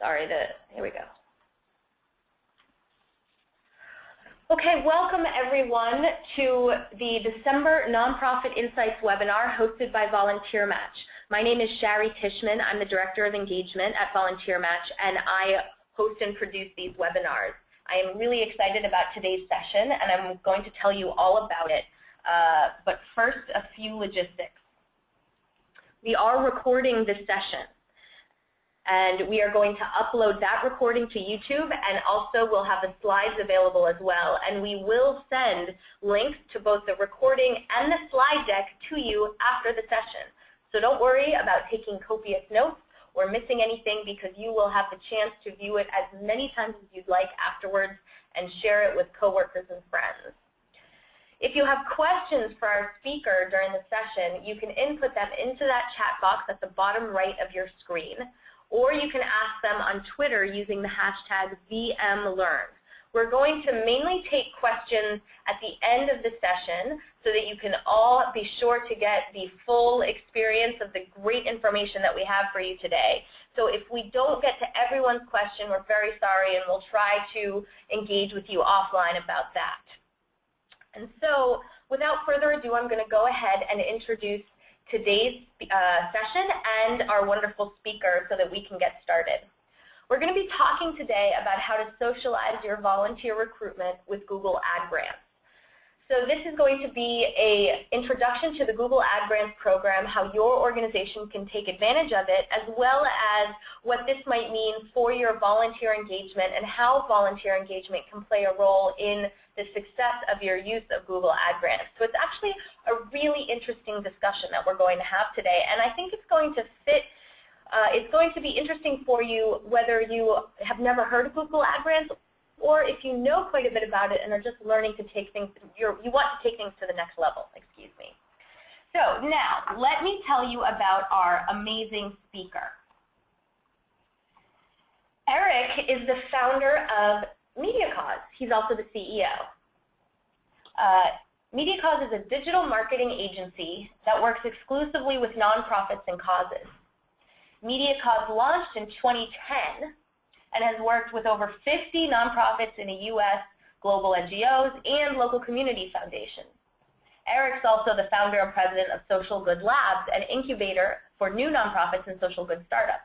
Sorry, here we go. Okay, welcome everyone to the December Nonprofit Insights webinar hosted by VolunteerMatch. My name is Shari Tishman. I'm the Director of Engagement at VolunteerMatch, and I host and produce these webinars. I am really excited about today's session, and I'm going to tell you all about it. But first, a few logistics. We are recording this session, and we are going to upload that recording to YouTube, and also we'll have the slides available as well. And we will send links to both the recording and the slide deck to you after the session. So don't worry about taking copious notes or missing anything, because you will have the chance to view it as many times as you'd like afterwards and share it with coworkers and friends. If you have questions for our speaker during the session, you can input them into that chat box at the bottom right of your screen, or you can ask them on Twitter using the hashtag VMLearn. We're going to mainly take questions at the end of the session so that you can all be sure to get the full experience of the great information that we have for you today. So if we don't get to everyone's question, we're very sorry, and we'll try to engage with you offline about that. And so without further ado, I'm going to go ahead and introduce today's session and our wonderful speaker so that we can get started. We're going to be talking today about how to socialize your volunteer recruitment with Google Ad Grants. So this is going to be an introduction to the Google Ad Grants program, how your organization can take advantage of it, as well as what this might mean for your volunteer engagement and how volunteer engagement can play a role in the success of your use of Google Ad Grants. So it's actually a really interesting discussion that we're going to have today, and I think it's going to fit. It's going to be interesting for you whether you have never heard of Google Ad Grants or if you know quite a bit about it and are just learning to take things, you want to take things to the next level, excuse me. So now, let me tell you about our amazing speaker. Eric is the founder of MediaCause. He's also the CEO. MediaCause is a digital marketing agency that works exclusively with nonprofits and causes. MediaCause launched in 2010 and has worked with over 50 nonprofits in the U.S., global NGOs, and local community foundations. Eric's also the founder and president of Social Good Labs, an incubator for new nonprofits and social good startups.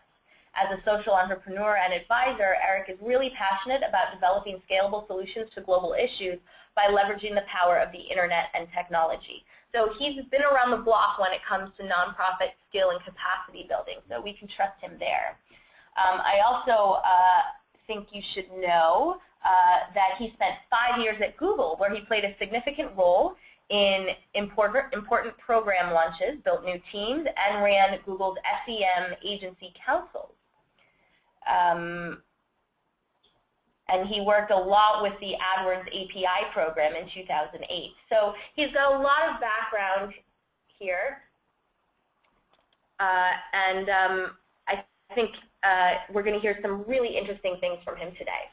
As a social entrepreneur and advisor, Eric is really passionate about developing scalable solutions to global issues by leveraging the power of the internet and technology. So he's been around the block when it comes to nonprofit skill and capacity building, so we can trust him there. I also think you should know that he spent 5 years at Google, where he played a significant role in important program launches, built new teams, and ran Google's SEM agency councils. And he worked a lot with the AdWords API program in 2008. So he's got a lot of background here, and I think we're going to hear some really interesting things from him today.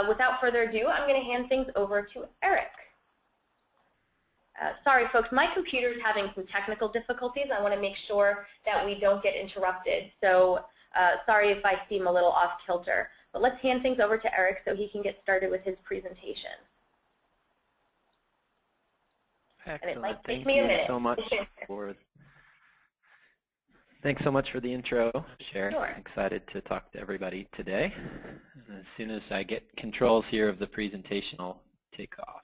Without further ado, I'm going to hand things over to Eric. Sorry, folks, my computer is having some technical difficulties. I want to make sure that we don't get interrupted. So sorry if I seem a little off kilter. But let's hand things over to Eric so he can get started with his presentation. Excellent. And it might take me a minute. Thanks so much for the intro, Cher. Sure. I'm excited to talk to everybody today. As soon as I get controls here of the presentation, I'll take off.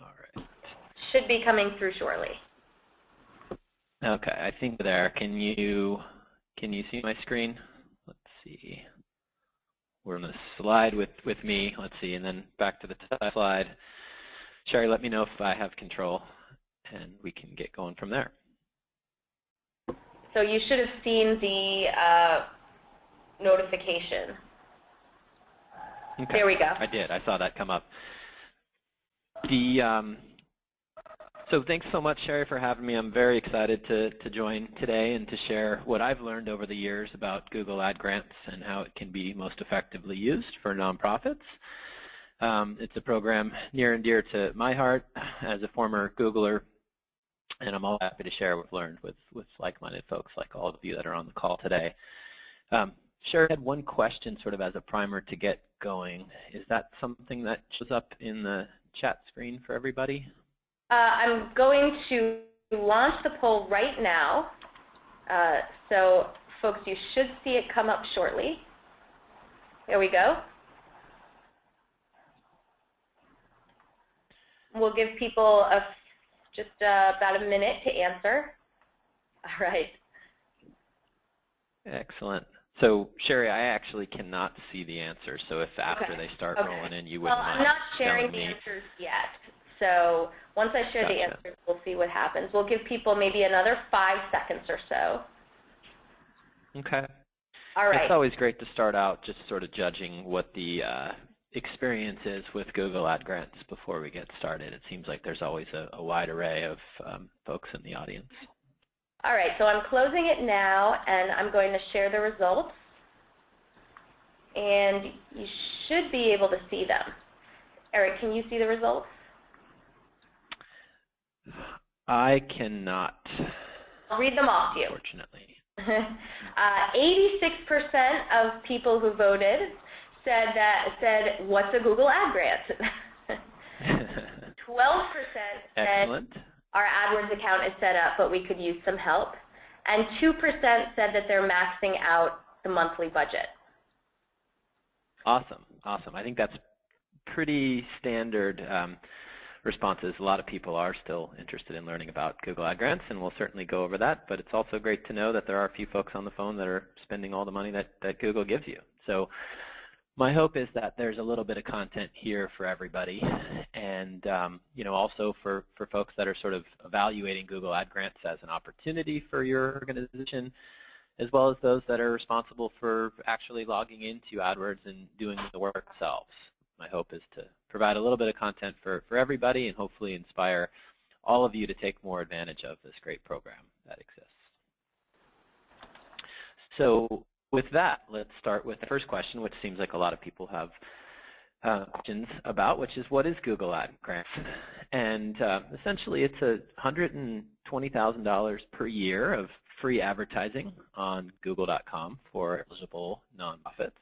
All right. Should be coming through shortly. Okay, I think there. Can you see my screen? Let's see. We're on the slide with me. Let's see, and then back to the slide. Sherry, let me know if I have control, and we can get going from there. So you should have seen the notification. Okay. There we go. I did. I saw that come up. So thanks so much, Sherry, for having me. I'm very excited to join today and to share what I've learned over the years about Google Ad Grants and how it can be most effectively used for nonprofits. It's a program near and dear to my heart as a former Googler, and I'm all happy to share what I've learned with like-minded folks like all of you that are on the call today. Sherry had one question sort of as a primer to get going. Is that something that shows up in the chat screen for everybody? I'm going to launch the poll right now. So folks, you should see it come up shortly. There we go. We'll give people just about a minute to answer. All right. Excellent. So, Sherry, I actually cannot see the answer. So if after they start rolling in, you wouldn't mind I'm not sharing telling the me. answers yet. So once I share the answers, we'll see what happens. We'll give people maybe another 5 seconds or so. Okay. All right. It's always great to start out just sort of judging what the experience is with Google Ad Grants before we get started. It seems like there's always a wide array of folks in the audience. All right, so I'm closing it now, and I'm going to share the results. And you should be able to see them. Eric, can you see the results? I cannot. I'll read them off to you. Unfortunately. 86% of people who voted said, what's a Google Ad Grant? 12% said our AdWords account is set up, but we could use some help. And 2% said that they're maxing out the monthly budget. Awesome. Awesome. I think that's pretty standard responses. A lot of people are still interested in learning about Google Ad Grants, and we'll certainly go over that. But it's also great to know that there are a few folks on the phone that are spending all the money that Google gives you. So my hope is that there's a little bit of content here for everybody, and you know, also for folks that are sort of evaluating Google Ad Grants as an opportunity for your organization, as well as those that are responsible for actually logging into AdWords and doing the work themselves. My hope is to provide a little bit of content for everybody and hopefully inspire all of you to take more advantage of this great program that exists. So with that, let's start with the first question, which seems like a lot of people have questions about, which is what is Google Ad Grants? And essentially it's $120,000 per year of free advertising on Google.com for eligible nonprofits.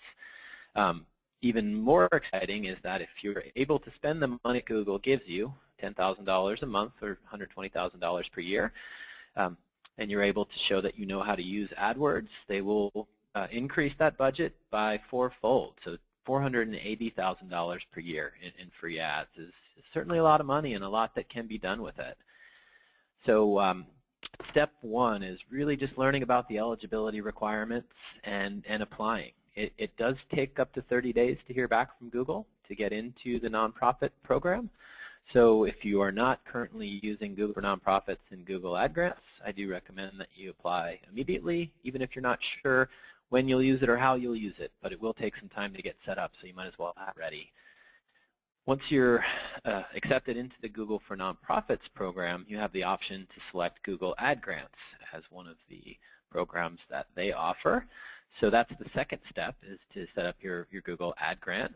Even more exciting is that if you're able to spend the money Google gives you, $10,000 a month or $120,000 per year, and you're able to show that you know how to use AdWords, they will increase that budget by 4-fold. So $480,000 per year in free ads is certainly a lot of money and a lot that can be done with it. So step one is really just learning about the eligibility requirements and applying. It does take up to 30 days to hear back from Google to get into the nonprofit program. So if you are not currently using Google for Nonprofits and Google Ad Grants, I do recommend that you apply immediately, even if you're not sure when you'll use it or how you'll use it. But it will take some time to get set up, so you might as well have it ready. Once you're accepted into the Google for Nonprofits program, you have the option to select Google Ad Grants as one of the programs that they offer. So that's the second step, is to set up your Google Ad Grant.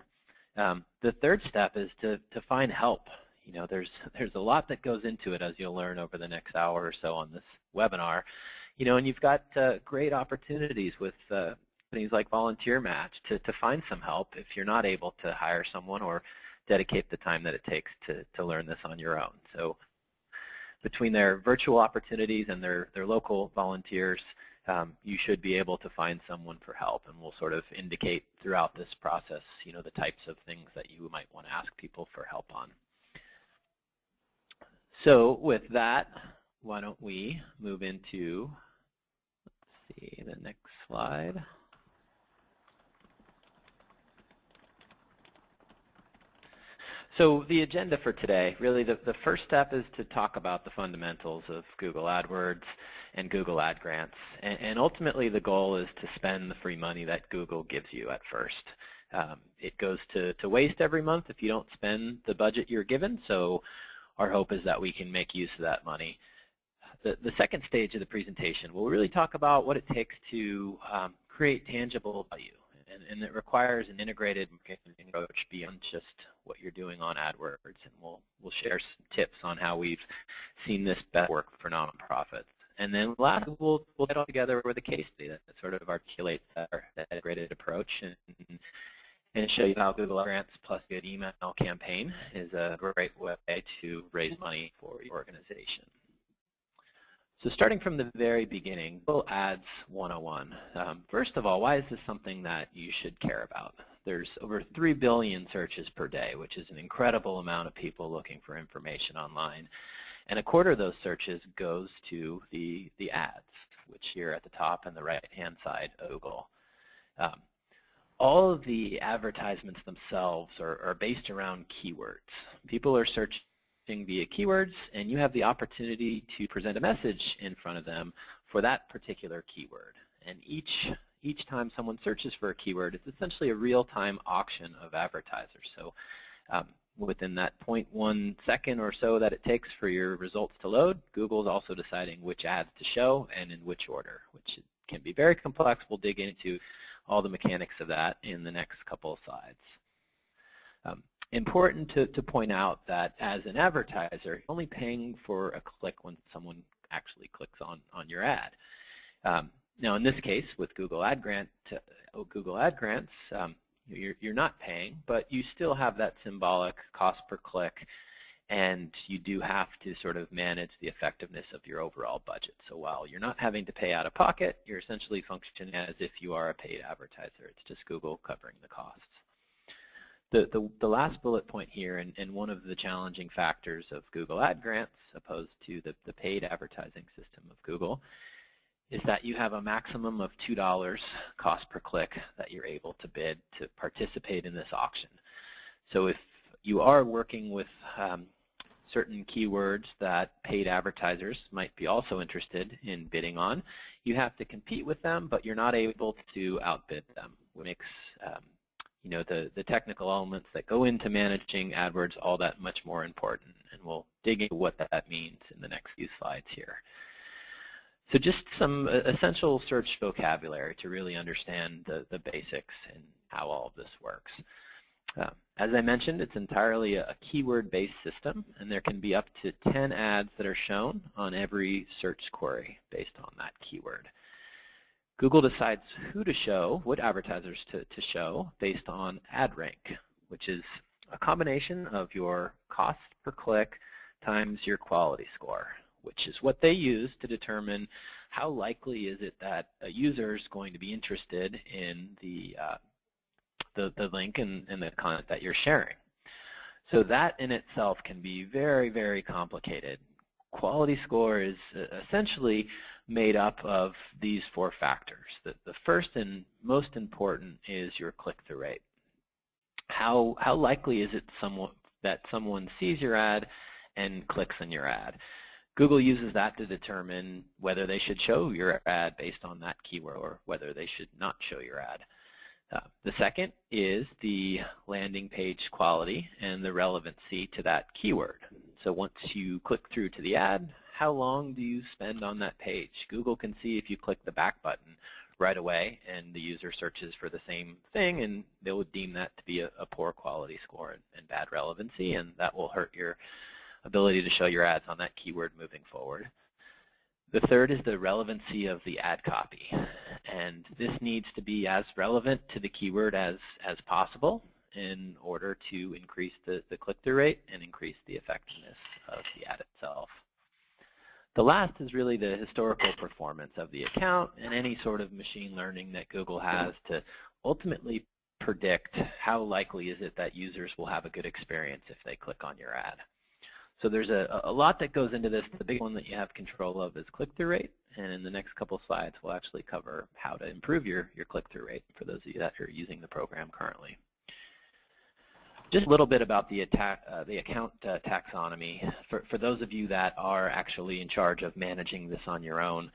The third step is to find help. You know, there's a lot that goes into it, as you'll learn over the next hour or so on this webinar. You know, and you've got great opportunities with companies like VolunteerMatch to find some help if you're not able to hire someone or dedicate the time that it takes to learn this on your own. So between their virtual opportunities and their local volunteers, you should be able to find someone for help, and we'll sort of indicate throughout this process, you know, the types of things that you might want to ask people for help on. So with that, why don't we move into, let's see, the next slide. So the agenda for today, really the first step is to talk about the fundamentals of Google AdWords and Google Ad Grants. And ultimately the goal is to spend the free money that Google gives you at first. It goes to waste every month if you don't spend the budget you're given, so our hope is that we can make use of that money. The second stage of the presentation, we'll really talk about what it takes to create tangible value. And it requires an integrated marketing approach beyond just what you're doing on AdWords. And we'll share some tips on how we've seen this best work for nonprofits. And then last, we'll get all together with a case study that sort of articulates our integrated approach and show you how Google Grants plus good email campaign is a great way to raise money for your organization. So starting from the very beginning, Google Ads 101. First of all, why is this something that you should care about? There's over 3 billion searches per day, which is an incredible amount of people looking for information online. And a quarter of those searches goes to the ads, which here at the top and the right-hand side of Google. All of the advertisements themselves are based around keywords. People are searching via keywords, and you have the opportunity to present a message in front of them for that particular keyword. And each time someone searches for a keyword, it's essentially a real-time auction of advertisers. So within that 0.1 second or so that it takes for your results to load, Google is also deciding which ads to show and in which order, which can be very complex. We'll dig into all the mechanics of that in the next couple of slides. Important to point out that as an advertiser, you're only paying for a click when someone actually clicks on your ad. Now, in this case, with Google Ad Grants, you're not paying, but you still have that symbolic cost per click, and you do have to sort of manage the effectiveness of your overall budget. So while you're not having to pay out of pocket, you're essentially functioning as if you are a paid advertiser. It's just Google covering the costs. The last bullet point here, and one of the challenging factors of Google Ad Grants opposed to the paid advertising system of Google, is that you have a maximum of $2 cost per click that you're able to bid to participate in this auction. So if you are working with certain keywords that paid advertisers might be also interested in bidding on, you have to compete with them, but you're not able to outbid them, which makes the technical elements that go into managing AdWords all that much more important, and we'll dig into what that means in the next few slides here. So just some essential search vocabulary to really understand the basics and how all of this works. As I mentioned, it's entirely a keyword-based system, and there can be up to 10 ads that are shown on every search query based on that keyword. Google decides who to show, what advertisers to show, based on ad rank, which is a combination of your cost per click times your quality score, which is what they use to determine how likely is it that a user is going to be interested in the link and the content that you're sharing. So that in itself can be very, very complicated. Quality score is essentially made up of these 4 factors. The first and most important is your click-through rate. How likely is it that someone sees your ad and clicks on your ad? Google uses that to determine whether they should show your ad based on that keyword or whether they should not show your ad. The second is the landing page quality and the relevancy to that keyword. So once you click through to the ad, how long do you spend on that page? Google can see if you click the back button right away and the user searches for the same thing, and they would deem that to be a poor quality score and bad relevancy, and that will hurt your ability to show your ads on that keyword moving forward. The third is the relevancy of the ad copy, and this needs to be as relevant to the keyword as possible in order to increase the click-through rate and increase the effectiveness of the ad itself. The last is really the historical performance of the account and any sort of machine learning that Google has to ultimately predict how likely is it that users will have a good experience if they click on your ad. So there's a lot that goes into this. The big one that you have control of is click-through rate, and in the next couple slides we'll actually cover how to improve your click-through rate for those of you that are using the program currently. Just a little bit about the account taxonomy. For those of you that are actually in charge of managing this on your own,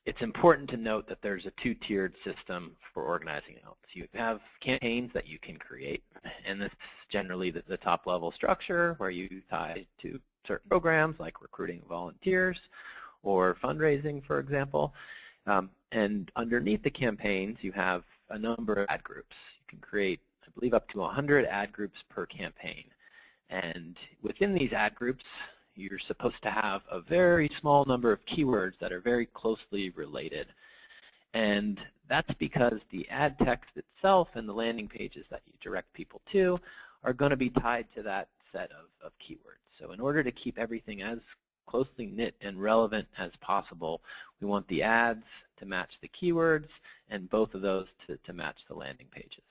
it's important to note that there's a 2-tiered system for organizing accounts. You have campaigns that you can create, and this is generally the top-level structure where you tie to certain programs like recruiting volunteers or fundraising, for example. And underneath the campaigns, you have a number of ad groups. You can create, I believe, up to 100 ad groups per campaign. And within these ad groups, you're supposed to have a very small number of keywords that are very closely related. And that's because the ad text itself and the landing pages that you direct people to are going to be tied to that set of keywords. So in order to keep everything as closely knit and relevant as possible, we want the ads to match the keywords and both of those to match the landing pages.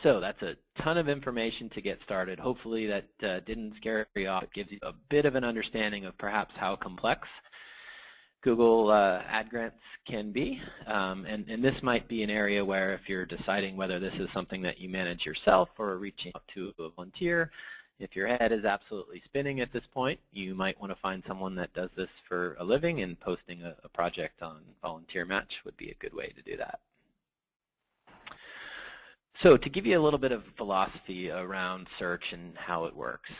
So that's a ton of information to get started. Hopefully that didn't scare you off. It gives you a bit of an understanding of perhaps how complex Google ad grants can be. And this might be an area where if you're deciding whether this is something that you manage yourself or reaching out to a volunteer, if your head is absolutely spinning at this point, you might want to find someone that does this for a living, and posting a project on VolunteerMatch would be a good way to do that. So to give you a little bit of philosophy around search and how it works,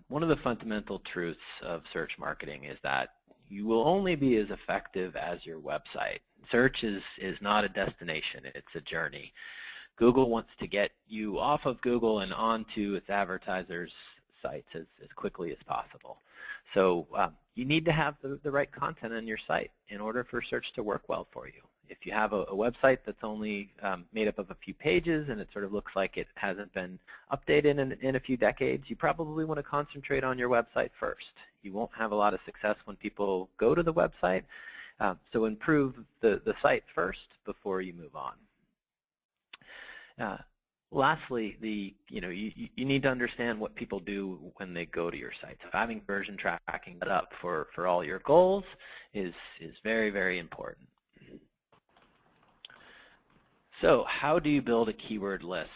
one of the fundamental truths of search marketing is that you will only be as effective as your website. Search is not a destination, it's a journey. Google wants to get you off of Google and onto its advertisers' sites as quickly as possible. So you need to have the right content on your site in order for search to work well for you. If you have a website that's only made up of a few pages and it sort of looks like it hasn't been updated in a few decades, you probably want to concentrate on your website first. You won't have a lot of success when people go to the website, so improve the site first before you move on. Lastly, you need to understand what people do when they go to your site. So having version tracking set up for all your goals is very, very important. So how do you build a keyword list?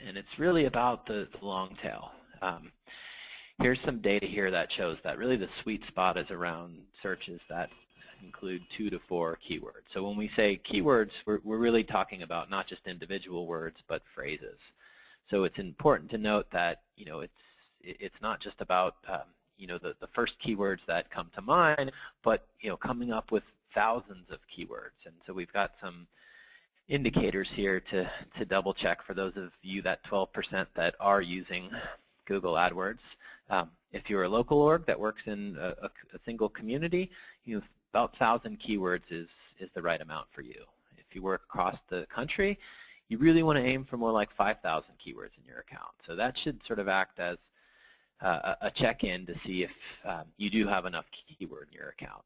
And it's really about the long tail. Here's some data here that shows that really the sweet spot is around searches that include 2 to 4 keywords. So when we say keywords, we're really talking about not just individual words, but phrases. So it's important to note that it's not just about the first keywords that come to mind, but coming up with thousands of keywords. And so we've got some indicators here to double check for those of you, that 12% that are using Google AdWords. If you're a local org that works in a single community, about 1,000 keywords is the right amount for you. If you work across the country, you really want to aim for more like 5,000 keywords in your account. So that should sort of act as a check-in to see if you do have enough keyword in your account.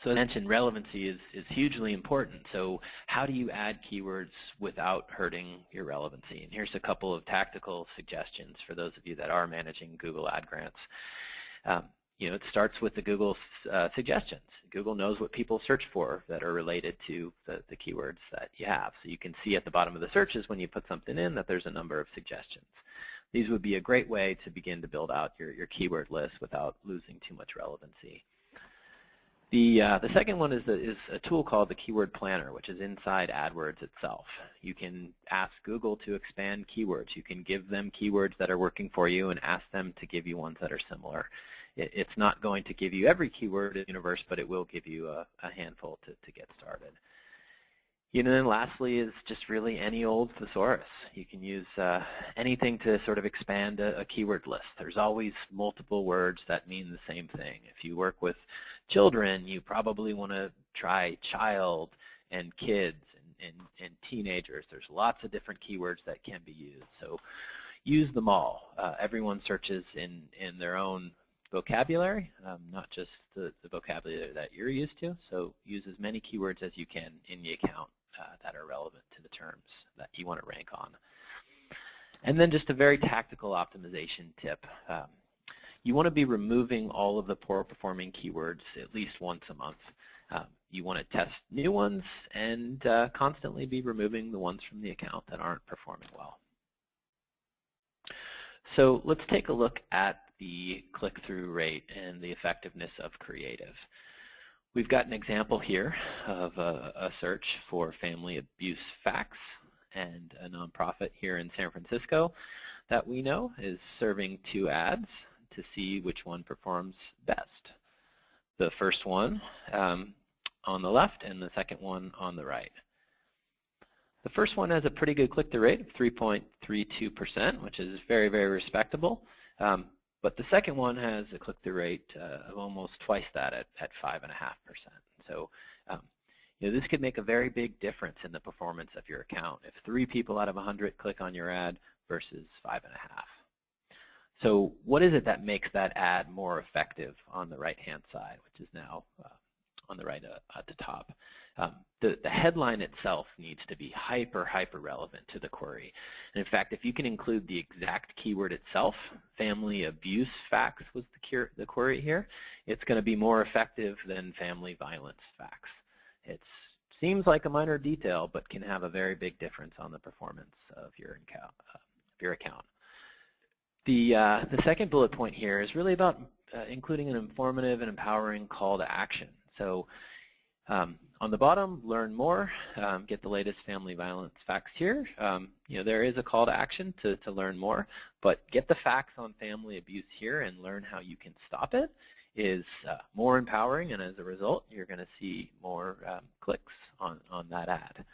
So as I mentioned, relevancy is hugely important. So how do you add keywords without hurting your relevancy? And here's a couple of tactical suggestions for those of you that are managing Google Ad Grants. It starts with the Google suggestions. Google knows what people search for that are related to the keywords that you have. So you can see at the bottom of the searches when you put something in that there's a number of suggestions. These would be a great way to begin to build out your keyword list without losing too much relevancy. The second one is a tool called the Keyword Planner, which is inside AdWords itself. You can ask Google to expand keywords. You can give them keywords that are working for you and ask them to give you ones that are similar. It's not going to give you every keyword in the universe, but it will give you a handful to get started. And then lastly is just really any old thesaurus. You can use anything to sort of expand a keyword list. There's always multiple words that mean the same thing. If you work with children, you probably want to try child and kids and teenagers. There's lots of different keywords that can be used. So use them all. Everyone searches in their own vocabulary, not just the vocabulary that you're used to. So use as many keywords as you can in the account that are relevant to the terms that you want to rank on. And then just a very tactical optimization tip. You want to be removing all of the poor performing keywords at least once a month. You want to test new ones and constantly be removing the ones from the account that aren't performing well. So let's take a look at the click-through rate and the effectiveness of creative. We've got an example here of a search for family abuse facts, and a nonprofit here in San Francisco that we know is serving 2 ads to see which one performs best. The first one on the left and the second one on the right. The first one has a pretty good click-through rate of 3.32%, which is very, very respectable. But the second one has a click-through rate of almost twice that at 5.5%. So this could make a very big difference in the performance of your account if 3 people out of 100 click on your ad versus 5.5. So what is it that makes that ad more effective on the right-hand side, which is now on the right at the top? The headline itself needs to be hyper relevant to the query. And in fact, if you can include the exact keyword itself, family abuse facts was the query here, it's going to be more effective than family violence facts. It seems like a minor detail, but can have a very big difference on the performance of your account. The second bullet point here is really about including an informative and empowering call to action. So on the bottom, learn more, get the latest family violence facts here. There is a call to action to learn more, but get the facts on family abuse here and learn how you can stop it is more empowering, and as a result, you're going to see more clicks on that ad.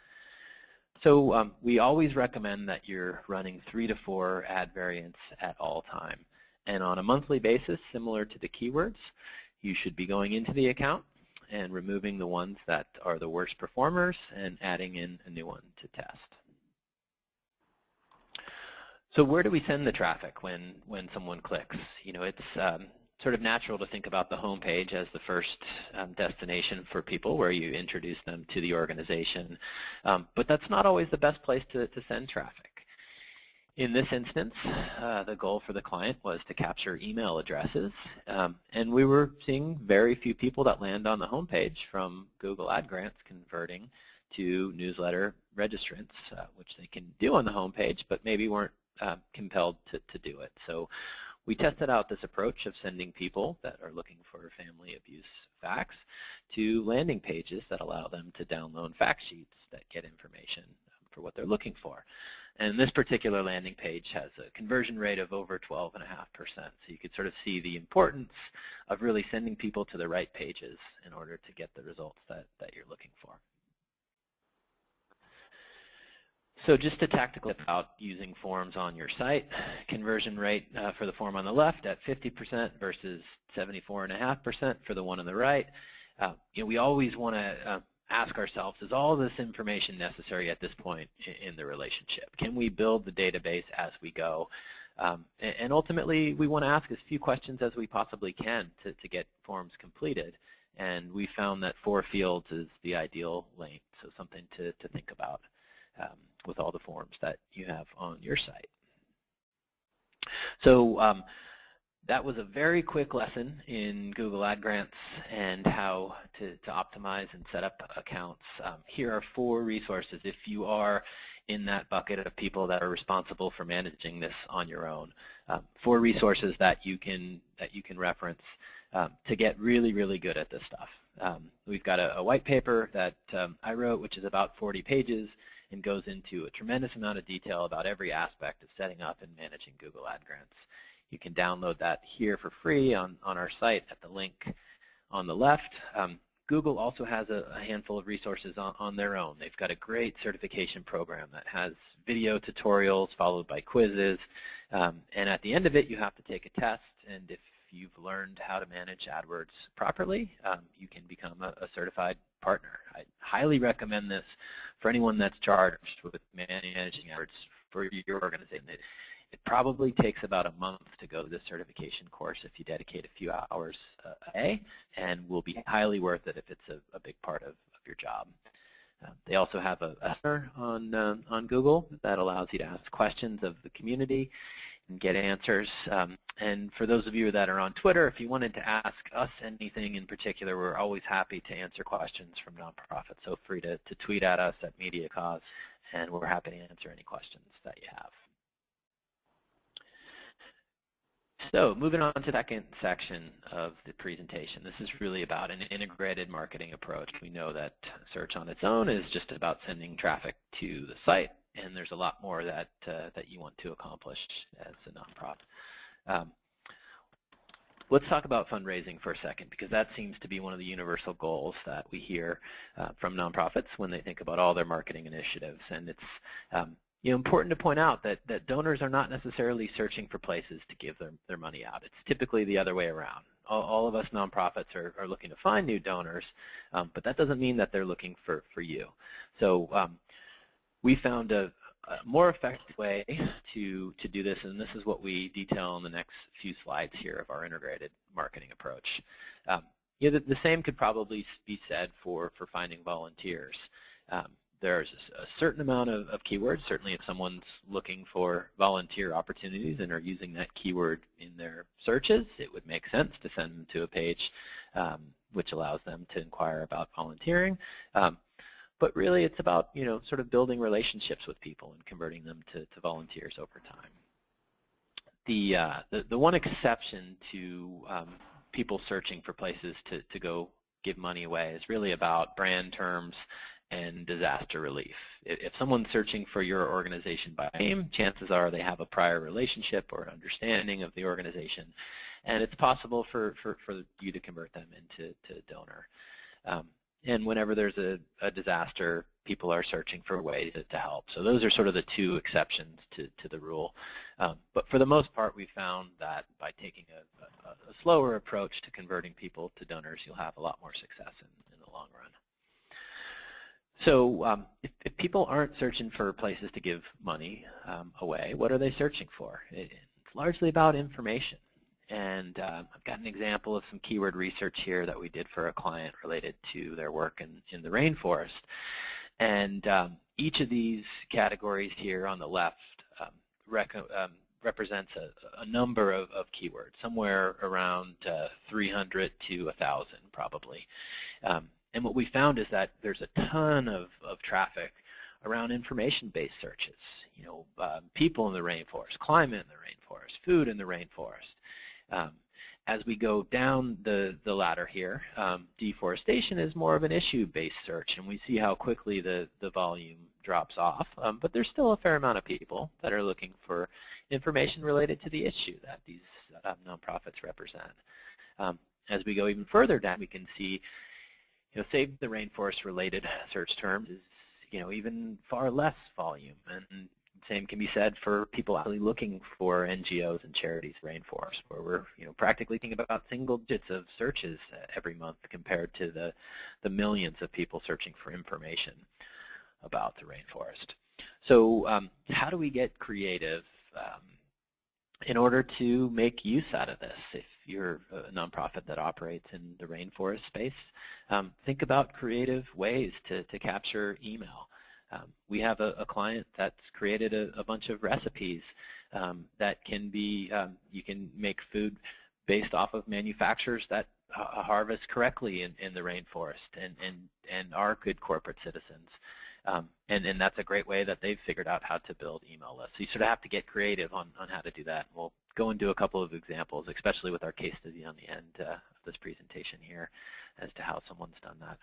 So we always recommend that you're running 3 to 4 ad variants at all time. And on a monthly basis, similar to the keywords, you should be going into the account and removing the ones that are the worst performers and adding in a new one to test. So where do we send the traffic when someone clicks? It's sort of natural to think about the home page as the first destination for people where you introduce them to the organization. But that's not always the best place to send traffic. In this instance, the goal for the client was to capture email addresses, and we were seeing very few people that land on the home page from Google Ad Grants converting to newsletter registrants, which they can do on the home page, but maybe weren't compelled to do it. So we tested out this approach of sending people that are looking for family abuse facts to landing pages that allow them to download fact sheets that get information for what they're looking for. And this particular landing page has a conversion rate of over 12.5%. So you could sort of see the importance of really sending people to the right pages in order to get the results that you're looking for. So just a tactical tip about using forms on your site. Conversion rate for the form on the left at 50% versus 74.5% for the one on the right. We always want to ask ourselves, is all this information necessary at this point in the relationship? Can we build the database as we go? And ultimately, we want to ask as few questions as we possibly can to get forms completed. And we found that 4 fields is the ideal length, so something to think about with all the forms that you have on your site. So that was a very quick lesson in Google Ad Grants and how to optimize and set up accounts. Here are 4 resources if you are in that bucket of people that are responsible for managing this on your own. 4 resources that you can reference to get really, really good at this stuff. We've got a white paper that I wrote, which is about 40 pages and goes into a tremendous amount of detail about every aspect of setting up and managing Google Ad Grants. You can download that here for free on our site at the link on the left. Google also has a handful of resources on their own. They've got a great certification program that has video tutorials followed by quizzes. And at the end of it, you have to take a test. And if you've learned how to manage AdWords properly, you can become a certified partner. I highly recommend this for anyone that's charged with managing AdWords for your organization. It probably takes about a month to go to this certification course if you dedicate a few hours a day, and will be highly worth it if it's a big part of your job. They also have a center on Google that allows you to ask questions of the community and get answers. And for those of you that are on Twitter, if you wanted to ask us anything in particular, we're always happy to answer questions from nonprofits. So free to tweet at us at MediaCause, and we're happy to answer any questions that you have. So moving on to the second section of the presentation. This is really about an integrated marketing approach. We know that search on its own is just about sending traffic to the site, and there's a lot more that you want to accomplish as a nonprofit. Let's talk about fundraising for a second, because that seems to be one of the universal goals that we hear from nonprofits when they think about all their marketing initiatives. And it's important to point out that donors are not necessarily searching for places to give their money out. It's typically the other way around. All of us nonprofits are looking to find new donors, but that doesn't mean that they're looking for you. So we found a more effective way to do this, and this is what we detail in the next few slides here of our integrated marketing approach. The same could probably be said for finding volunteers. There's a certain amount of keywords. Certainly if someone's looking for volunteer opportunities and are using that keyword in their searches, it would make sense to send them to a page which allows them to inquire about volunteering. But really it's about sort of building relationships with people and converting them to volunteers over time. The one exception to people searching for places to go give money away is really about brand terms and disaster relief. If someone's searching for your organization by name, chances are they have a prior relationship or understanding of the organization, and it's possible for you to convert them into donor. And whenever there's a disaster, people are searching for ways to help. So those are sort of the two exceptions to the rule. But for the most part, we found that by taking a slower approach to converting people to donors, you'll have a lot more success in the long run. So if people aren't searching for places to give money away, what are they searching for? It's largely about information. And I've got an example of some keyword research here that we did for a client related to their work in the rainforest. And each of these categories here on the left represents a number of keywords, somewhere around 300 to 1,000 probably. And what we found is that there's a ton of traffic around information-based searches. People in the rainforest, climate in the rainforest, food in the rainforest. As we go down the ladder here, deforestation is more of an issue-based search, and we see how quickly the volume drops off. But there's still a fair amount of people that are looking for information related to the issue that these nonprofits represent. As we go even further down, we can see, Save the Rainforest-related search terms is, even far less volume, and same can be said for people actually looking for NGOs and charities rainforest, where we're practically thinking about single digits of searches every month compared to the millions of people searching for information about the rainforest. So how do we get creative in order to make use out of this? If you're a nonprofit that operates in the rainforest space, think about creative ways to capture email. We have a client that's created a bunch of recipes that can be, you can make food based off of manufacturers that harvest correctly in the rainforest and are good corporate citizens. And that's a great way that they've figured out how to build email lists. So you sort of have to get creative on how to do that. We'll go into a couple of examples, especially with our case study on the end of this presentation here, as to how someone's done that.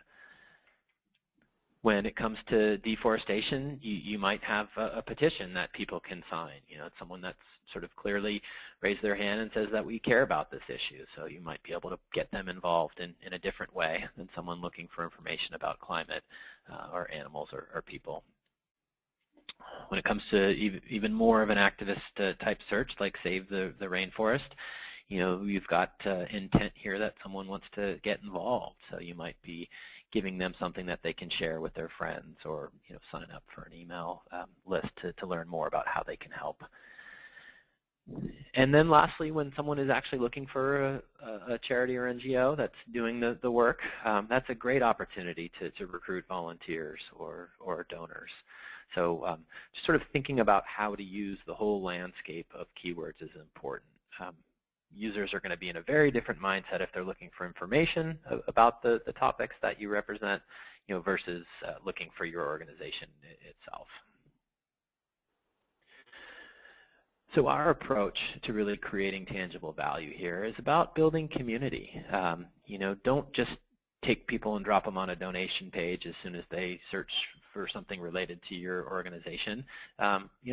When it comes to deforestation, you might have a petition that people can sign. It's someone that's sort of clearly raised their hand and says that we care about this issue. So you might be able to get them involved in a different way than someone looking for information about climate or animals or people. When it comes to even more of an activist type search, like Save the Rainforest, you've got intent here that someone wants to get involved. So you might be giving them something that they can share with their friends, or sign up for an email list to learn more about how they can help. And then lastly, when someone is actually looking for a charity or NGO that's doing the work, that's a great opportunity to recruit volunteers or donors. So just sort of thinking about how to use the whole landscape of keywords is important. Users are going to be in a very different mindset if they're looking for information about the topics that you represent, versus looking for your organization itself. So our approach to really creating tangible value here is about building community. Don't just take people and drop them on a donation page as soon as they search for something related to your organization,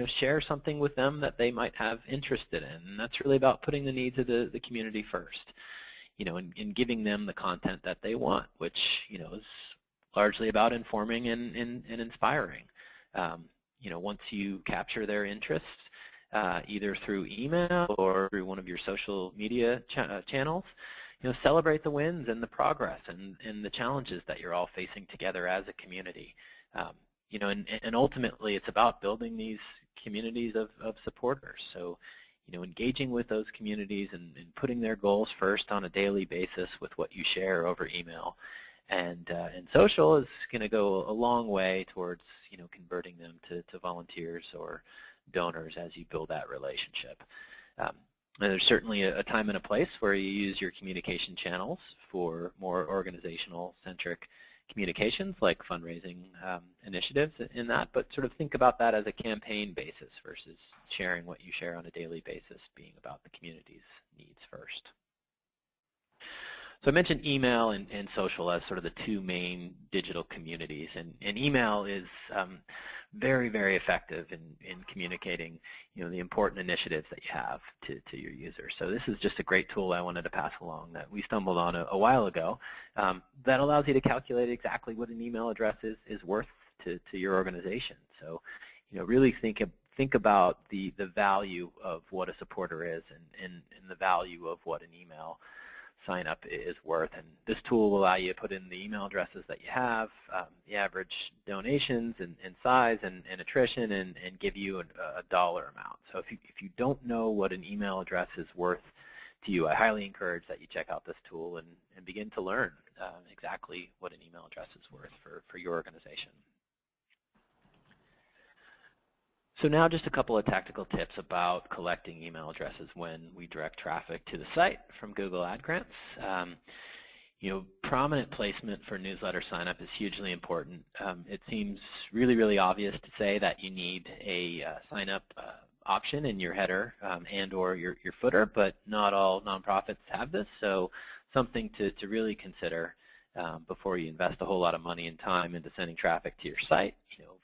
share something with them that they might have interested in. And that's really about putting the needs of the community first, and giving them the content that they want, which, is largely about informing and inspiring. Once you capture their interests, either through email or through one of your social media channels, celebrate the wins and the progress and the challenges that you're all facing together as a community. And ultimately it's about building these communities of supporters. So, engaging with those communities and putting their goals first on a daily basis with what you share over email. And social is going to go a long way towards, converting them to volunteers or donors as you build that relationship. And there's certainly a time and a place where you use your communication channels for more organizational-centric communications, like fundraising initiatives in that, but sort of think about that as a campaign basis versus sharing what you share on a daily basis being about the community's needs first. So I mentioned email and social as sort of the two main digital communities, and email is very, very effective in communicating, the important initiatives that you have to your users. So this is just a great tool I wanted to pass along that we stumbled on a while ago that allows you to calculate exactly what an email address is worth to your organization. So, really think about the value of what a supporter is and the value of what an email sign up is worth. And this tool will allow you to put in the email addresses that you have, the average donations and size and attrition, and give you a dollar amount. So if you don't know what an email address is worth to you, I highly encourage that you check out this tool and begin to learn exactly what an email address is worth for your organization. So now just a couple of tactical tips about collecting email addresses when we direct traffic to the site from Google Ad Grants. Prominent placement for newsletter sign-up is hugely important. It seems really, really obvious to say that you need a sign-up option in your header and or your footer, but not all nonprofits have this, so something to really consider before you invest a whole lot of money and time into sending traffic to your site.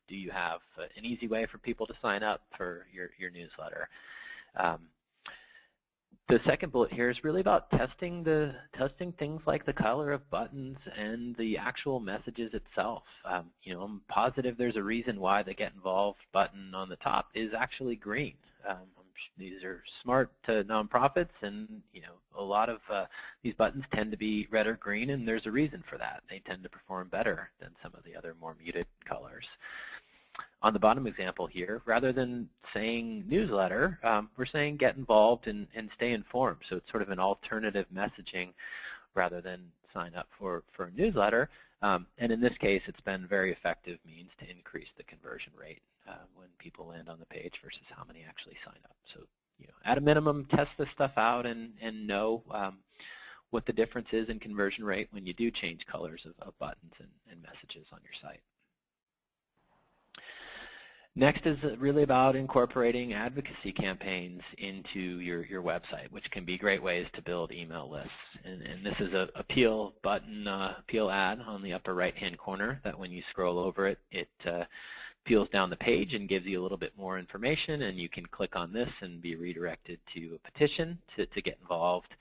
Do you have an easy way for people to sign up for your newsletter? The second bullet here is really about testing things like the color of buttons and the actual messages itself. I'm positive there's a reason why the Get Involved button on the top is actually green. These are smart nonprofits, and a lot of these buttons tend to be red or green, and there's a reason for that. They tend to perform better than some of the other more muted colors. On the bottom example here, rather than saying newsletter, we're saying get involved and stay informed. So it's sort of an alternative messaging rather than sign up for a newsletter. And in this case, it's been very effective means to increase the conversion rate when people land on the page versus how many actually sign up. So, at a minimum, test this stuff out and know what the difference is in conversion rate when you do change colors of buttons and messages on your site. Next is really about incorporating advocacy campaigns into your website, which can be great ways to build email lists. And this is a peel button, peel ad on the upper right-hand corner that when you scroll over it, it peels down the page and gives you a little bit more information, and you can click on this and be redirected to a petition to get involved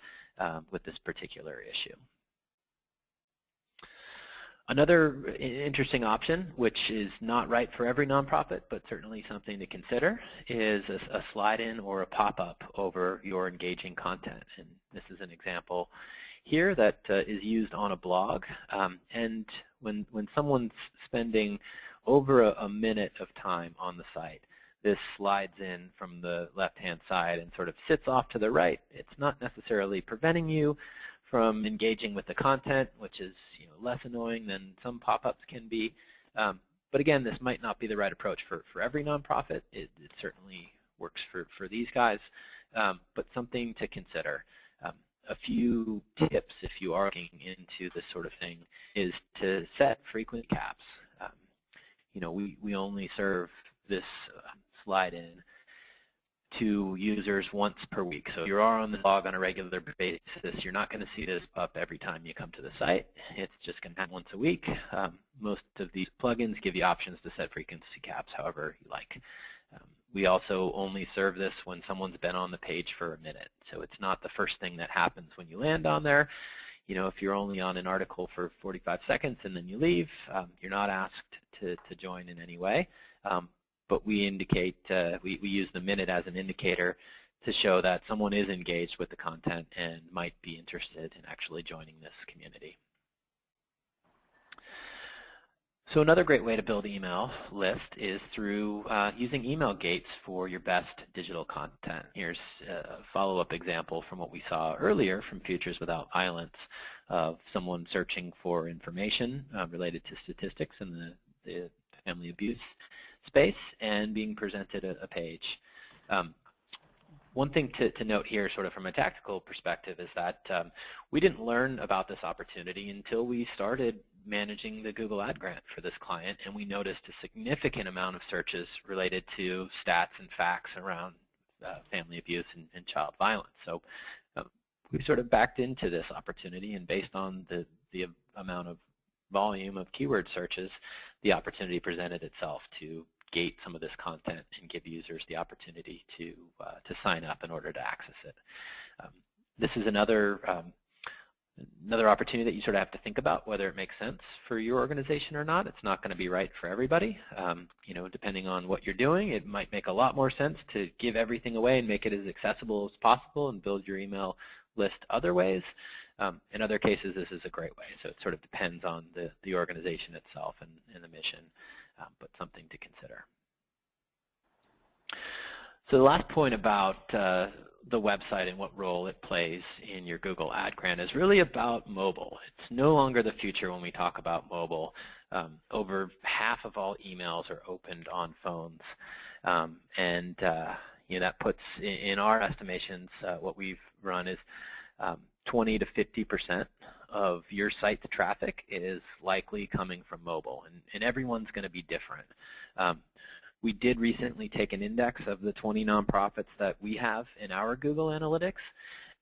with this particular issue. Another interesting option, which is not right for every nonprofit, but certainly something to consider, is a slide-in or a pop-up over your engaging content. And this is an example here that is used on a blog. And when someone's spending over a minute of time on the site, this slides in from the left-hand side and sort of sits off to the right. It's not necessarily preventing you from engaging with the content, which is less annoying than some pop-ups can be. But again, this might not be the right approach for every nonprofit. It certainly works for these guys, but something to consider. A few tips if you are looking into this sort of thing is to set frequent caps. We only serve this slide-in to users once per week. So if you are on the blog on a regular basis, you're not going to see this up every time you come to the site. It's just going to happen once a week. Most of these plugins give you options to set frequency caps however you like. We also only serve this when someone's been on the page for a minute. So it's not the first thing that happens when you land on there. You know, if you're only on an article for 45 seconds and then you leave, you're not asked to join in any way. But we indicate, we use the minute as an indicator to show that someone is engaged with the content and might be interested in actually joining this community. So another great way to build email list is through using email gates for your best digital content. Here's a follow-up example from what we saw earlier from Futures Without Violence of someone searching for information related to statistics in the family abuse space and being presented a page. One thing to note here, sort of from a tactical perspective, is that we didn't learn about this opportunity until we started managing the Google Ad Grant for this client, and we noticed a significant amount of searches related to stats and facts around family abuse and child violence. So we sort of backed into this opportunity, and based on the amount of volume of keyword searches, the opportunity presented itself to gate some of this content and give users the opportunity to sign up in order to access it. This is another opportunity that you sort of have to think about whether it makes sense for your organization or not. It's not going to be right for everybody. You know, depending on what you're doing, it might make a lot more sense to give everything away and make it as accessible as possible and build your email list other ways. In other cases, this is a great way. So it sort of depends on the organization itself and the mission, but something to consider. So the last point about the website and what role it plays in your Google Ad Grant is really about mobile. It's no longer the future when we talk about mobile. Over half of all emails are opened on phones. You know, that puts, in our estimations, what we've run is 20 to 50% of your site's traffic is likely coming from mobile, and everyone's going to be different. We did recently take an index of the 20 nonprofits that we have in our Google Analytics,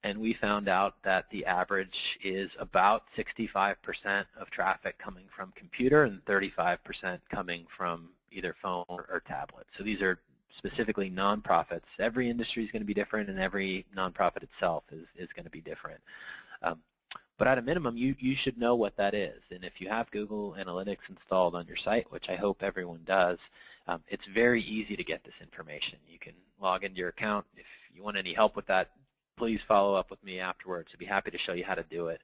and we found out that the average is about 65% of traffic coming from computer and 35% coming from either phone or tablet. So these are specifically nonprofits. Every industry is going to be different, and every nonprofit itself is going to be different. But at a minimum, you should know what that is. And if you have Google Analytics installed on your site, which I hope everyone does, it's very easy to get this information. You can log into your account. If you want any help with that, please follow up with me afterwards. I'd be happy to show you how to do it.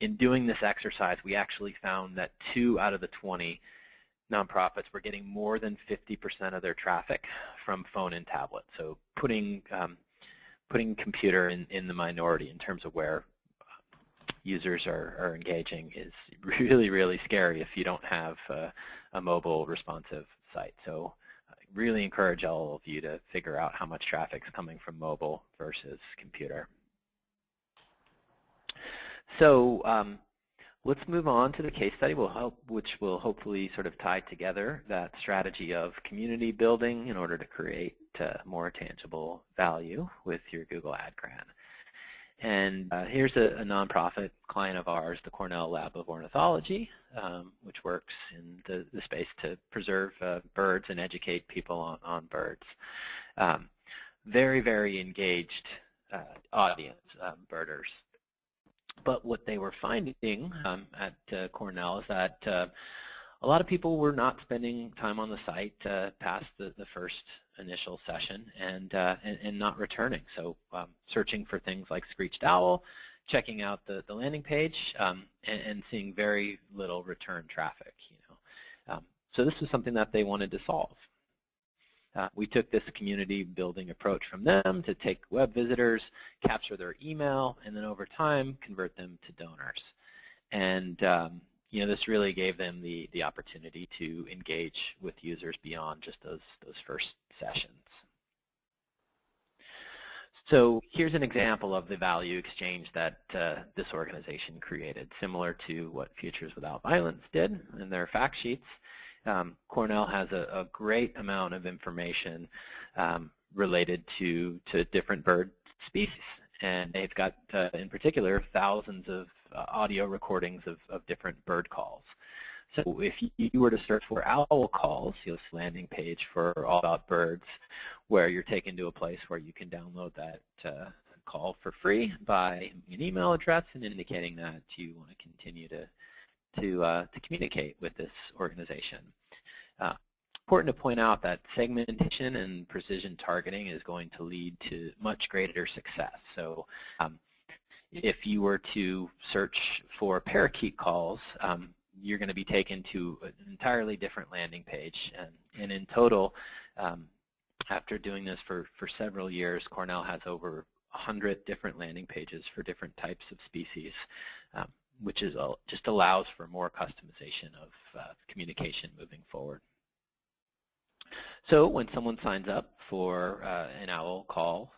In doing this exercise, we actually found that 2 out of the 20 nonprofits were getting more than 50% of their traffic from phone and tablet. So putting computer in the minority in terms of where users are engaging is really, really scary if you don't have a mobile responsive site. So I really encourage all of you to figure out how much traffic is coming from mobile versus computer. So let's move on to the case study, which will hopefully sort of tie together that strategy of community building in order to create more tangible value with your Google Ad Grant. And here's a nonprofit client of ours, the Cornell Lab of Ornithology, which works in the space to preserve birds and educate people on birds. Very, very engaged audience, birders. But what they were finding at Cornell is that a lot of people were not spending time on the site past the first initial session and not returning. So searching for things like screeched owl, checking out the landing page, and seeing very little return traffic. So this was something that they wanted to solve. We took this community building approach from them to take web visitors, capture their email, and then over time convert them to donors. And this really gave them the opportunity to engage with users beyond just those first sessions. So here's an example of the value exchange that this organization created, similar to what Futures Without Violence did in their fact sheets. Cornell has a great amount of information related to different bird species. And they've got, in particular, thousands of audio recordings of different bird calls. So if you were to search for owl calls, you'll see a landing page for All About Birds, where you're taken to a place where you can download that call for free by an email address and indicating that you want to continue to communicate with this organization. Important to point out that segmentation and precision targeting is going to lead to much greater success. So if you were to search for parakeet calls, you're going to be taken to an entirely different landing page. And in total, after doing this for several years, Cornell has over 100 different landing pages for different types of species, which just allows for more customization of communication moving forward. So when someone signs up for an OWL call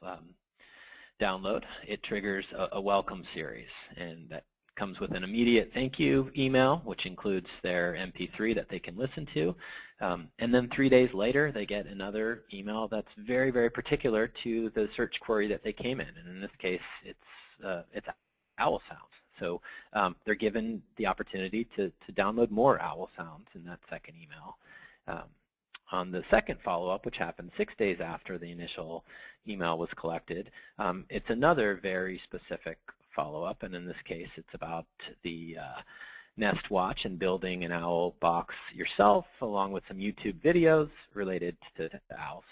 download, it triggers a welcome series, and that comes with an immediate thank you email, which includes their MP3 that they can listen to. And then 3 days later, they get another email that's very, very particular to the search query that they came in. And in this case, it's owl sounds. So they're given the opportunity to download more owl sounds in that second email. On the second follow-up, which happened 6 days after the initial email was collected, it's another very specific follow-up, and in this case, it's about the nest watch and building an owl box yourself, along with some YouTube videos related to owls.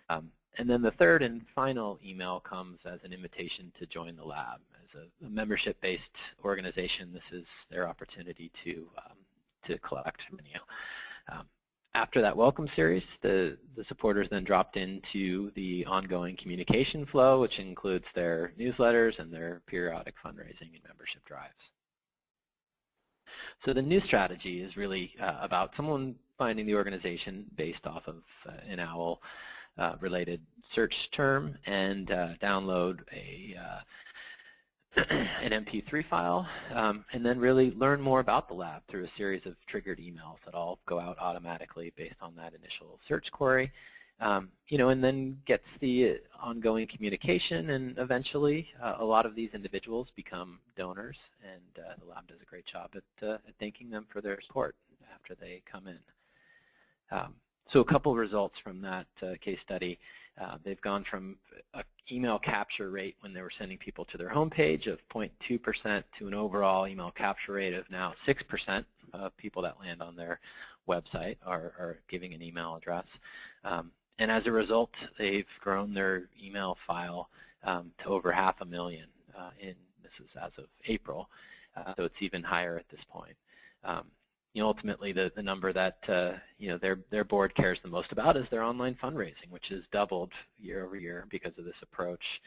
And then the third and final email comes as an invitation to join the lab. As a membership-based organization, this is their opportunity to collect video. After that welcome series, the supporters then dropped into the ongoing communication flow, which includes their newsletters and their periodic fundraising and membership drives. So the new strategy is really about someone finding the organization based off of an OWL related search term and download an MP3 file, and then really learn more about the lab through a series of triggered emails that all go out automatically based on that initial search query, and then gets the ongoing communication, and eventually a lot of these individuals become donors, and the lab does a great job at thanking them for their support after they come in. So a couple of results from that case study. They've gone from an email capture rate when they were sending people to their homepage of 0.2% to an overall email capture rate of now 6% of people that land on their website are giving an email address. And as a result, they've grown their email file to over 500,000. This is as of April, so it's even higher at this point. Ultimately, the number that their board cares the most about is their online fundraising, which has doubled year over year because of this approach.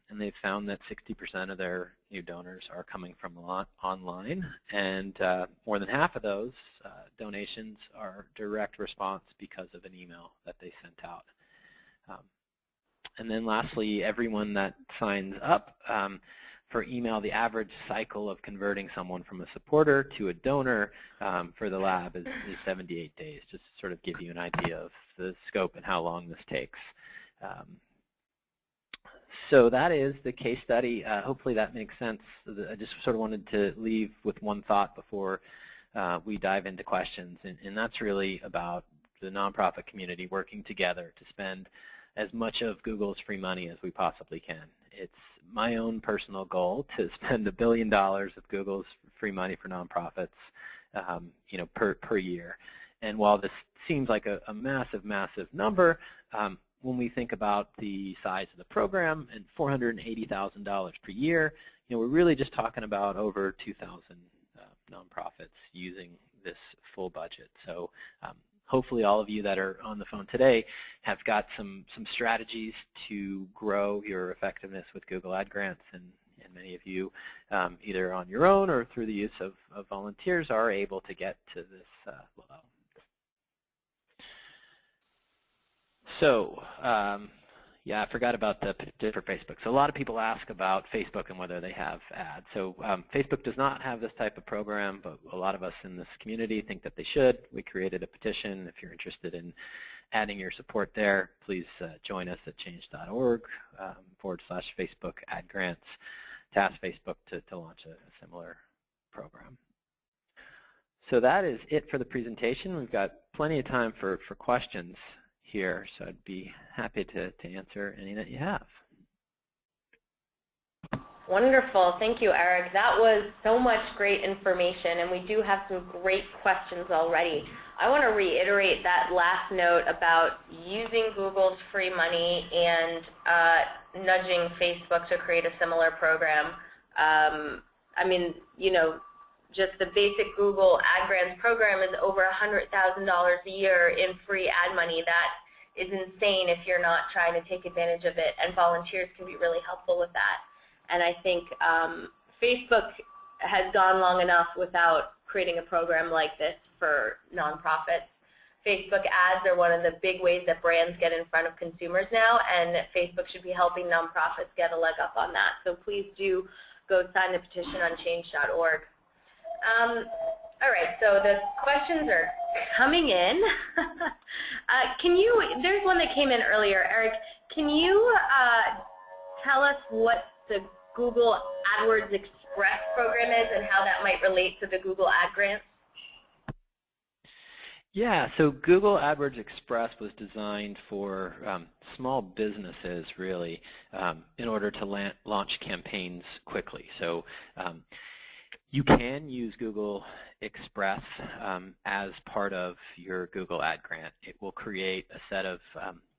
And they've found that 60% of their new donors are coming from online, and more than half of those donations are direct response because of an email that they sent out. And then lastly, everyone that signs up for email, the average cycle of converting someone from a supporter to a donor for the lab is 78 days, just to sort of give you an idea of the scope and how long this takes. So that is the case study. Hopefully that makes sense. I just sort of wanted to leave with one thought before we dive into questions, and that's really about the nonprofit community working together to spend as much of Google's free money as we possibly can. It's my own personal goal to spend $1 billion of Google's free money for nonprofits, per year. And while this seems like a massive, massive number, when we think about the size of the program and $480,000 per year, we're really just talking about over 2,000 nonprofits using this full budget. So hopefully all of you that are on the phone today have got some strategies to grow your effectiveness with Google Ad Grants, and many of you, either on your own or through the use of volunteers, are able to get to this level. So, yeah, I forgot about the picture for Facebook. So a lot of people ask about Facebook and whether they have ads. So Facebook does not have this type of program, but a lot of us in this community think that they should. We created a petition. If you're interested in adding your support there, please join us at change.org/Facebook ad grants to ask Facebook to launch a similar program. So that is it for the presentation. We've got plenty of time for questions here, so I'd be happy to answer any that you have. Wonderful. Thank you, Eric. That was so much great information, and we do have some great questions already. I want to reiterate that last note about using Google's free money and nudging Facebook to create a similar program. I mean, you know, just the basic Google Ad Grants program is over $100,000 a year in free ad money. That is insane if you're not trying to take advantage of it, and volunteers can be really helpful with that. And I think Facebook has gone long enough without creating a program like this for nonprofits. Facebook ads are one of the big ways that brands get in front of consumers now, and Facebook should be helping nonprofits get a leg up on that. So please do go sign the petition on change.org. All right, so the questions are coming in. There's one that came in earlier. Eric, can you tell us what the Google AdWords Express program is and how that might relate to the Google Ad Grants? Yeah, so Google AdWords Express was designed for small businesses, really, in order to launch campaigns quickly. So you can use Google Express as part of your Google Ad Grant. It will create a set of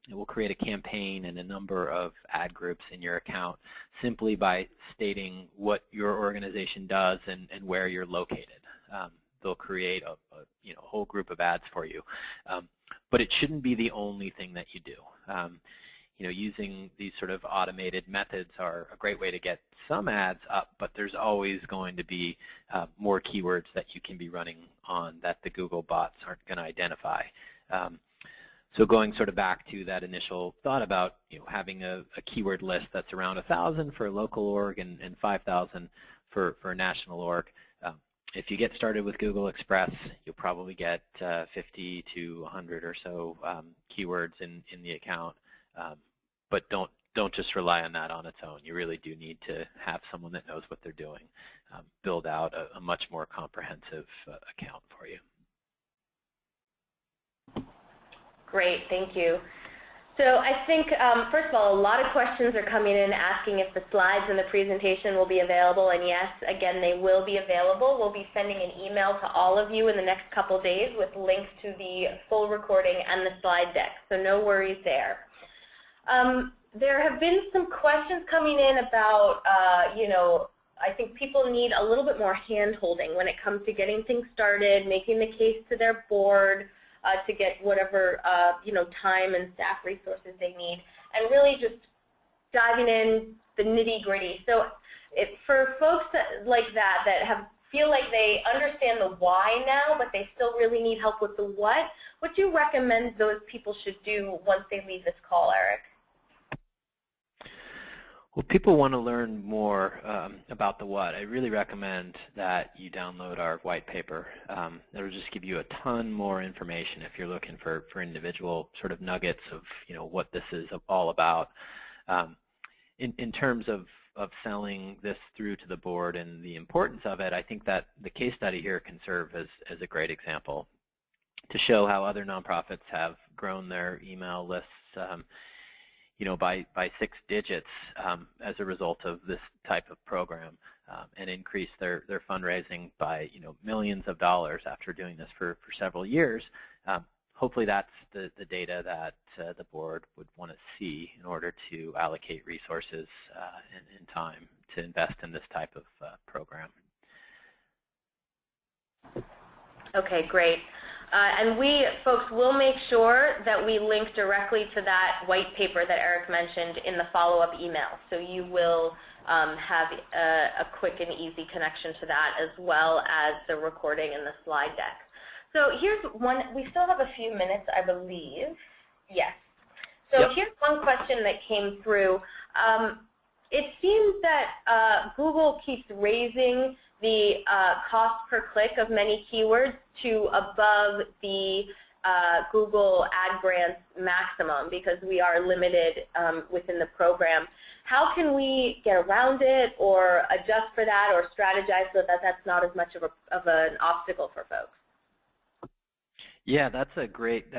it will create a campaign and a number of ad groups in your account simply by stating what your organization does and where you're located. They'll create a whole group of ads for you, but it shouldn't be the only thing that you do. Using these sort of automated methods are a great way to get some ads up, but there's always going to be more keywords that you can be running on that the Google bots aren't going to identify. So going sort of back to that initial thought about having a keyword list that's around 1,000 for a local org and 5,000 for a national org. If you get started with Google Express, you'll probably get 50 to 100 or so keywords in the account. But don't just rely on that on its own. You really do need to have someone that knows what they're doing build out a much more comprehensive account for you. Great, thank you. So I think, first of all, a lot of questions are coming in asking if the slides in the presentation will be available, and yes, again, they will be available. We'll be sending an email to all of you in the next couple days with links to the full recording and the slide deck, so no worries there. There have been some questions coming in about, I think people need a little bit more hand-holding when it comes to getting things started, making the case to their board, to get whatever time and staff resources they need, and really just diving in the nitty-gritty. So for folks like that feel like they understand the why now, but they still really need help with the what do you recommend those people should do once they leave this call, Eric? Well, people want to learn more about the what. I really recommend that you download our white paper. It'll just give you a ton more information if you're looking for individual sort of nuggets of what this is all about. In terms of selling this through to the board and the importance of it, I think that the case study here can serve as a great example to show how other nonprofits have grown their email lists by 6 digits as a result of this type of program, and increase their fundraising by millions of dollars after doing this for several years. Hopefully that's the data that the board would want to see in order to allocate resources and time to invest in this type of program. Okay, great. And we, folks, will make sure that we link directly to that white paper that Eric mentioned in the follow-up email. So you will have a quick and easy connection to that, as well as the recording and the slide deck. So here's one. We still have a few minutes, I believe. Yes. So yep. Here's one question that came through. It seems that Google keeps raising the cost per click of many keywords to above the Google Ad Grants maximum because we are limited within the program. How can we get around it or adjust for that or strategize so that that's not as much of an obstacle for folks? Yeah, that's a great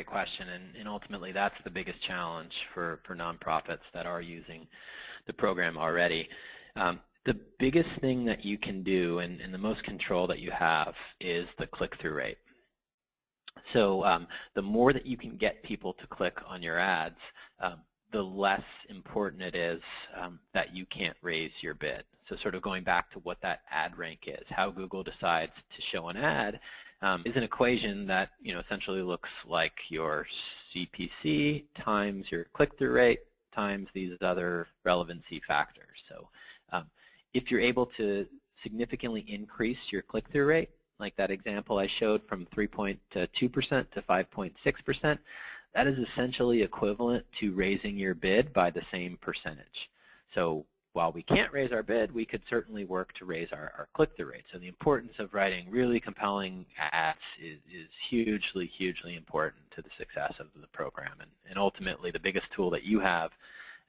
question, and ultimately that's the biggest challenge for nonprofits that are using the program already. The biggest thing that you can do and the most control that you have is the click-through rate. So the more that you can get people to click on your ads, the less important it is that you can't raise your bid. So sort of going back to what that ad rank is, how Google decides to show an ad is an equation that essentially looks like your CPC times your click-through rate times these other relevancy factors. So if you're able to significantly increase your click-through rate, like that example I showed from 3.2% to 5.6%, that is essentially equivalent to raising your bid by the same percentage. So while we can't raise our bid, we could certainly work to raise our click-through rate. So the importance of writing really compelling ads is hugely, hugely important to the success of the program, and ultimately the biggest tool that you have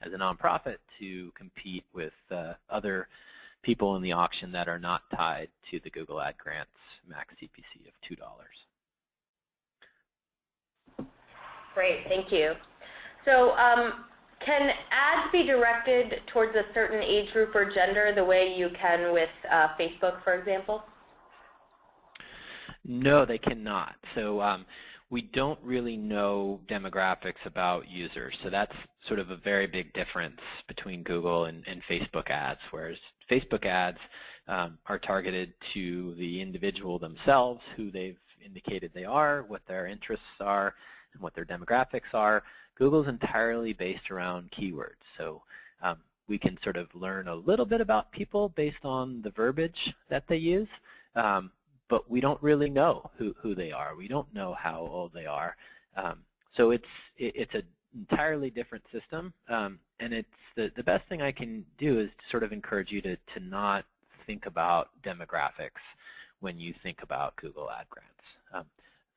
as a nonprofit to compete with other people in the auction that are not tied to the Google Ad Grants max CPC of $2. Great, thank you. So can ads be directed towards a certain age group or gender the way you can with Facebook, for example? No, they cannot. So we don't really know demographics about users. So that's sort of a very big difference between Google and Facebook ads, whereas Facebook ads are targeted to the individual themselves, who they've indicated they are, what their interests are, and what their demographics are. Google's entirely based around keywords. So we can sort of learn a little bit about people based on the verbiage that they use, but we don't really know who they are. We don't know how old they are. So it's an entirely different system, and it's the best thing I can do is to sort of encourage you to not think about demographics when you think about Google Ad Grants.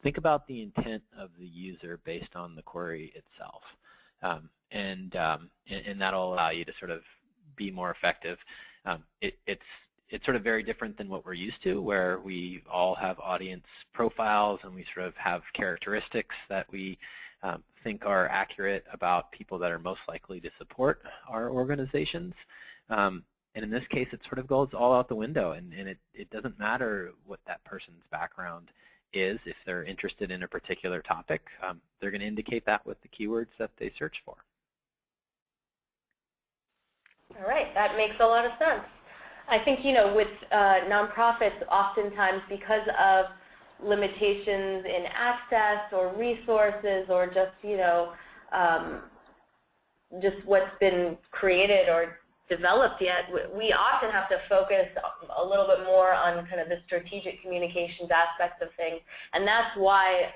Think about the intent of the user based on the query itself, and that'll allow you to sort of be more effective. It's sort of very different than what we're used to, where we all have audience profiles and we sort of have characteristics that we think are accurate about people that are most likely to support our organizations. And in this case, it sort of goes all out the window, and it doesn't matter what that person's background is. If they're interested in a particular topic, they're going to indicate that with the keywords that they search for. All right, that makes a lot of sense. I think, with nonprofits, oftentimes because of limitations in access or resources or just, just what's been created or developed yet, we often have to focus a little bit more on kind of the strategic communications aspects of things. And that's why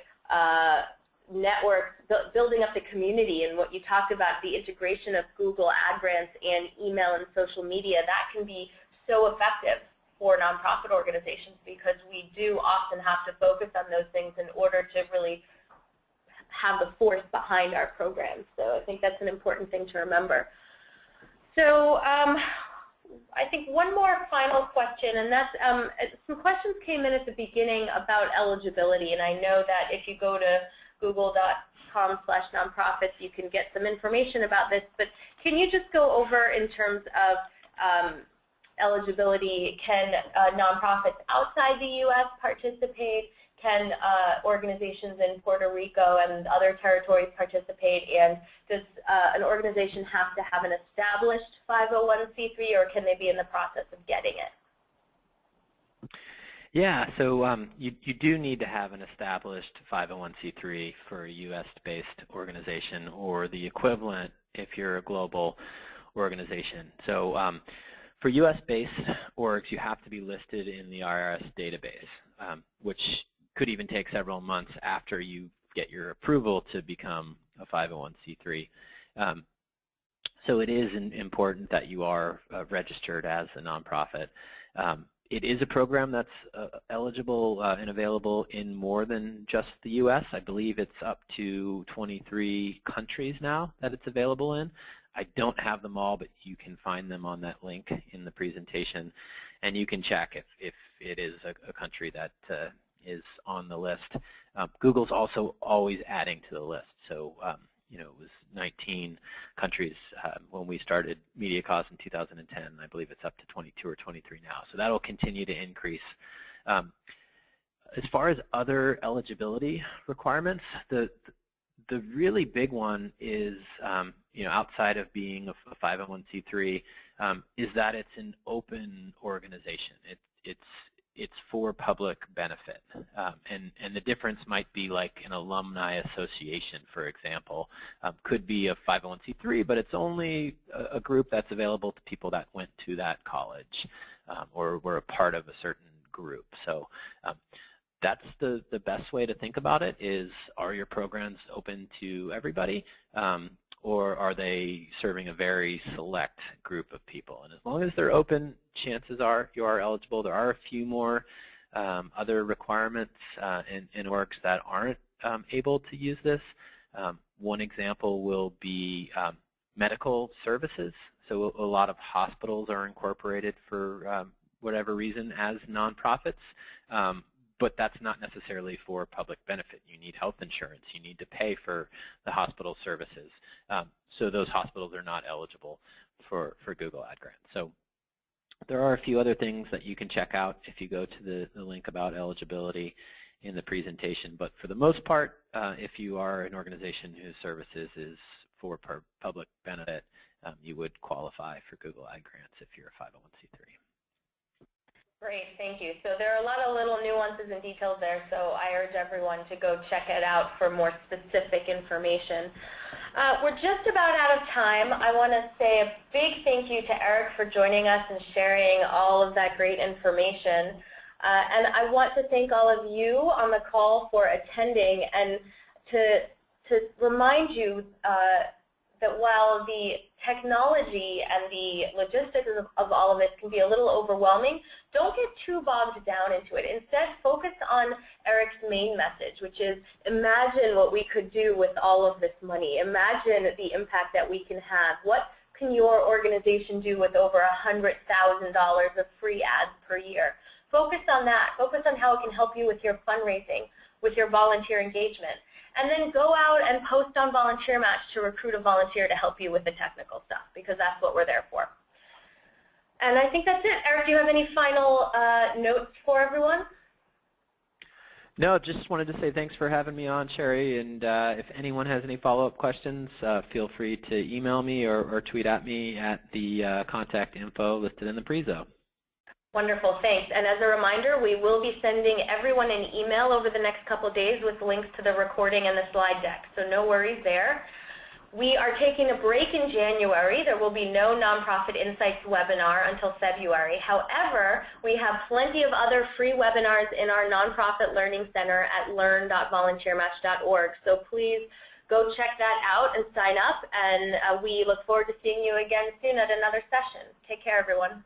networks, building up the community and what you talked about, the integration of Google Ad Grants and email and social media, that can be so effective for nonprofit organizations because we do often have to focus on those things in order to really have the force behind our programs. So I think that's an important thing to remember. So I think one more final question, and that's some questions came in at the beginning about eligibility, and I know that if you go to google.com/nonprofits, you can get some information about this, but can you just go over in terms of eligibility? Can nonprofits outside the U.S. participate? Can organizations in Puerto Rico and other territories participate? And does an organization have to have an established 501c3, or can they be in the process of getting it? Yeah, so you do need to have an established 501c3 for a U.S.-based organization, or the equivalent if you're a global organization. So for U.S.-based orgs, you have to be listed in the IRS database, which could even take several months after you get your approval to become a 501c3. So it is important that you are registered as a nonprofit. It is a program that's eligible and available in more than just the U.S. I believe it's up to 23 countries now that it's available in. I don't have them all, but you can find them on that link in the presentation, and you can check if it is a country that is on the list. Google's also always adding to the list, so you know, it was 19 countries when we started Media Cause in 2010. I believe it's up to 22 or 23 now, so that'll continue to increase. As far as other eligibility requirements, the really big one is, you know, outside of being a 501c3, is that it's an open organization. It's for public benefit, and the difference might be like an alumni association, for example, could be a 501c3, but it's only a group that's available to people that went to that college or were a part of a certain group. So that's the best way to think about it is, are your programs open to everybody, or are they serving a very select group of people? And as long as they're open, chances are you are eligible. There are a few more other requirements in orgs that aren't able to use this. One example will be medical services. So a lot of hospitals are incorporated for whatever reason as nonprofits. But that's not necessarily for public benefit. You need health insurance. You need to pay for the hospital services. So those hospitals are not eligible for Google Ad Grants. So there are a few other things that you can check out if you go to the link about eligibility in the presentation. But for the most part, if you are an organization whose services is for public benefit, you would qualify for Google Ad Grants if you're a 501c3. Great, thank you. So there are a lot of little nuances and details there, so I urge everyone to go check it out for more specific information. We're just about out of time. I want to say a big thank you to Eric for joining us and sharing all of that great information. And I want to thank all of you on the call for attending, and to remind you that while the technology and the logistics of all of this can be a little overwhelming, don't get too bogged down into it. Instead, focus on Eric's main message, which is imagine what we could do with all of this money. Imagine the impact that we can have. What can your organization do with over $100,000 of free ads per year? Focus on that. Focus on how it can help you with your fundraising, with your volunteer engagement. And then go out and post on VolunteerMatch to recruit a volunteer to help you with the technical stuff, because that's what we're there for. And I think that's it. Eric, do you have any final notes for everyone? No, just wanted to say thanks for having me on, Sherry. And if anyone has any follow-up questions, feel free to email me or tweet at me at the contact info listed in the prezo. Wonderful, thanks. And as a reminder, we will be sending everyone an email over the next couple of days with links to the recording and the slide deck, so no worries there. We are taking a break in January. There will be no Nonprofit Insights webinar until February. However, we have plenty of other free webinars in our Nonprofit Learning Center at learn.volunteermatch.org, so please go check that out and sign up, and we look forward to seeing you again soon at another session. Take care, everyone.